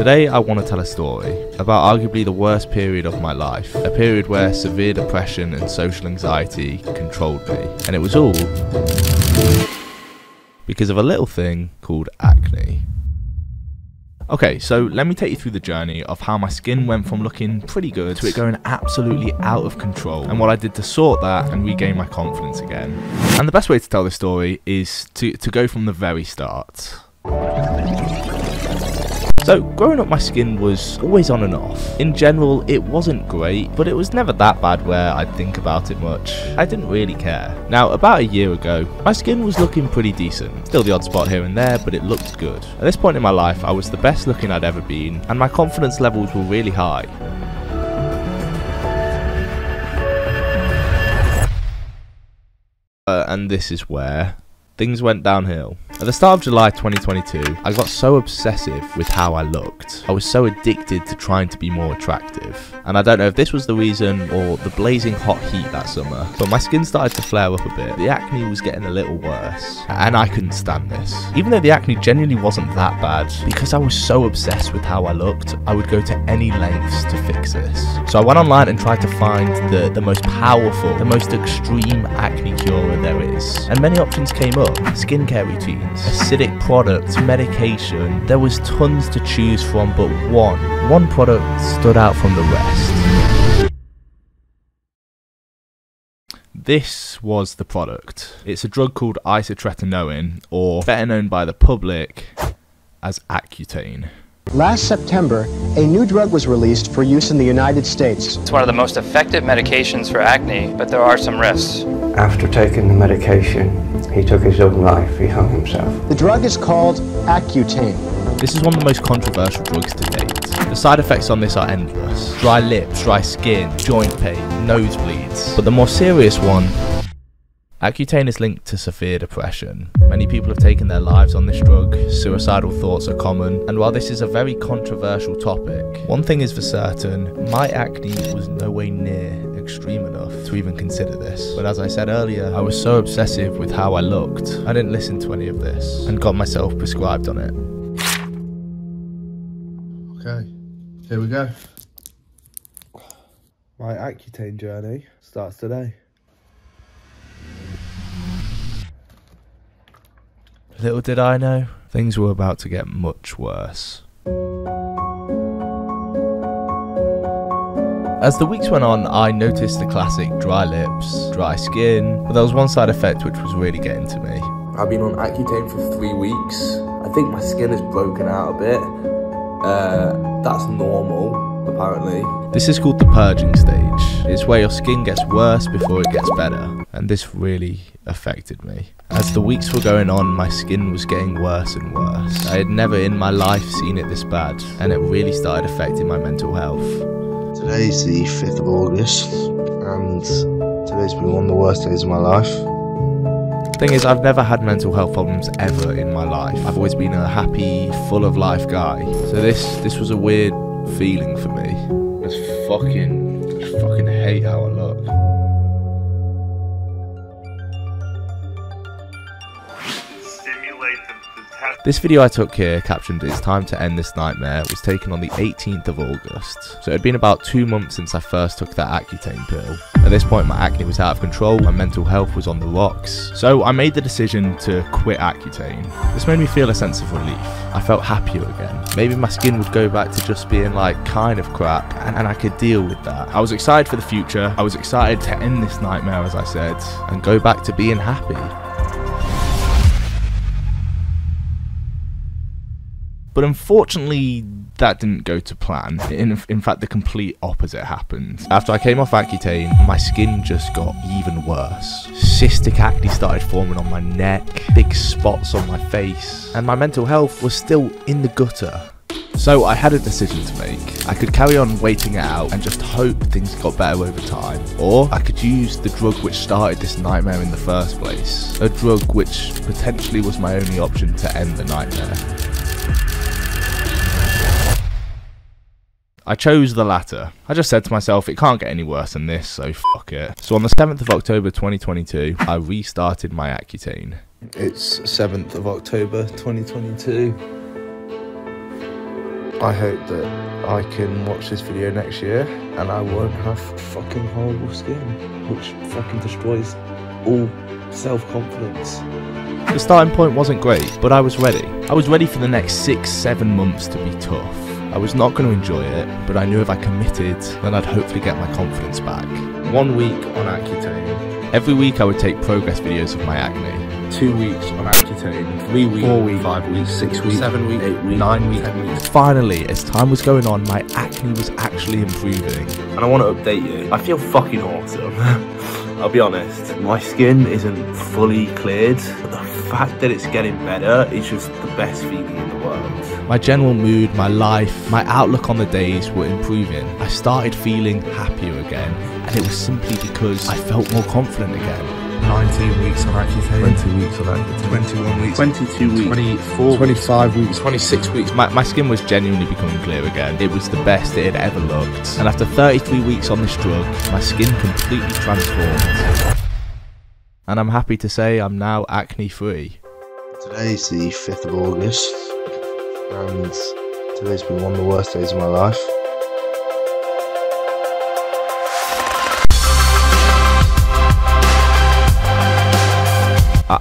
Today I want to tell a story about arguably the worst period of my life, a period where severe depression and social anxiety controlled me, and it was all because of a little thing called acne. Okay, so let me take you through the journey of how my skin went from looking pretty good to it going absolutely out of control, and what I did to sort that and regain my confidence again. And the best way to tell this story is to go from the very start. So, growing up, my skin was always on and off. In general, it wasn't great, but it was never that bad where I'd think about it much. I didn't really care. Now, about a year ago, my skin was looking pretty decent. Still the odd spot here and there, but it looked good. At this point in my life, I was the best looking I'd ever been, and my confidence levels were really high. And this is where things went downhill. At the start of July 2022, I got so obsessive with how I looked. I was so addicted to trying to be more attractive. And I don't know if this was the reason or the blazing hot heat that summer, but my skin started to flare up a bit. The acne was getting a little worse, and I couldn't stand this. Even though the acne genuinely wasn't that bad, because I was so obsessed with how I looked, I would go to any lengths to fix this. So I went online and tried to find the most powerful, the most extreme acne cure there is. And many options came up. Skincare routines, acidic products, medication. There was tons to choose from, but one product stood out from the rest. This was the product. It's a drug called isotretinoin, or better known by the public as Accutane. Last September, a new drug was released for use in the United States. It's one of the most effective medications for acne, but there are some risks. After taking the medication, he took his own life. He hung himself. The drug is called Accutane. This is one of the most controversial drugs to date. The side effects on this are endless. Dry lips, dry skin, joint pain, nosebleeds. But the more serious one, Accutane is linked to severe depression. Many people have taken their lives on this drug, suicidal thoughts are common, and while this is a very controversial topic, one thing is for certain, my acne was no way near extreme enough to even consider this. But as I said earlier, I was so obsessive with how I looked, I didn't listen to any of this, and got myself prescribed on it. Okay, here we go. My Accutane journey starts today. Little did I know, things were about to get much worse. As the weeks went on, I noticed the classic dry lips, dry skin, but there was one side effect which was really getting to me. I've been on Accutane for 3 weeks. I think my skin has broken out a bit. That's normal, apparently. This is called the purging stage. It's where your skin gets worse before it gets better, and this really affected me. As the weeks were going on, my skin was getting worse and worse. I had never in my life seen it this bad, and it really started affecting my mental health. Today's the 5th of August, and today's been one of the worst days of my life. Thing is, I've never had mental health problems ever in my life. I've always been a happy, full of life guy. So this was a weird feeling for me. I just fucking hate how I look. This video I took here, captioned "It's time to end this nightmare," was taken on the 18th of August. So it had been about 2 months since I first took that Accutane pill. At this point my acne was out of control, my mental health was on the rocks. So I made the decision to quit Accutane. This made me feel a sense of relief. I felt happier again. Maybe my skin would go back to just being like kind of crap, and I could deal with that. I was excited for the future. I was excited to end this nightmare, as I said, and go back to being happy. But unfortunately, that didn't go to plan. In fact, the complete opposite happened. After I came off Accutane, my skin just got even worse. Cystic acne started forming on my neck, big spots on my face, and my mental health was still in the gutter. So I had a decision to make. I could carry on waiting it out and just hope things got better over time, or I could use the drug which started this nightmare in the first place. A drug which potentially was my only option to end the nightmare. I chose the latter. I just said to myself, it can't get any worse than this, so fuck it. So on the 7th of October 2022, I restarted my Accutane. It's 7th of October 2022. I hope that I can watch this video next year and I won't have fucking horrible skin, which fucking destroys all self-confidence. The starting point wasn't great, but I was ready. I was ready for the next 6-7 months to be tough. I was not going to enjoy it, but I knew if I committed, then I'd hopefully get my confidence back. 1 week on Accutane, Every week I would take progress videos of my acne. 2 weeks on Accutane, 3 weeks, 4 weeks, 5 weeks, 6 weeks, 7 weeks, 8 weeks, 9 weeks, 10 weeks. Finally, as time was going on, my acne was actually improving. And I want to update you, I feel fucking awesome. I'll be honest, my skin isn't fully cleared, but the fact that it's getting better is just the best feeling in the world. My general mood, my life, my outlook on the days were improving. I started feeling happier again, and it was simply because I felt more confident again. 19 weeks on Accutane, 20 weeks on Accutane, 21 weeks, 22 weeks, 24 25 weeks, 26 weeks. My skin was genuinely becoming clear again. It was the best it had ever looked. And after 33 weeks on this drug, my skin completely transformed. And I'm happy to say I'm now acne free. Today's the 5th of August, and today's been one of the worst days of my life.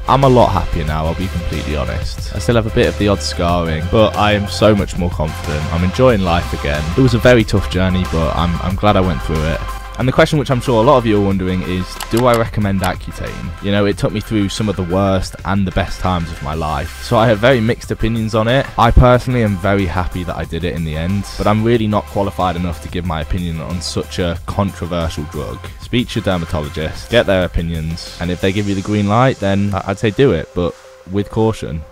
I'm a lot happier now, I'll be completely honest. I still have a bit of the odd scarring, but I am so much more confident. I'm enjoying life again. It was a very tough journey, but I'm glad I went through it. And the question which I'm sure a lot of you are wondering is, do I recommend Accutane? You know, it took me through some of the worst and the best times of my life, so I have very mixed opinions on it. I personally am very happy that I did it in the end, but I'm really not qualified enough to give my opinion on such a controversial drug. Speak to your dermatologist, get their opinions, and if they give you the green light, then I'd say do it, but with caution.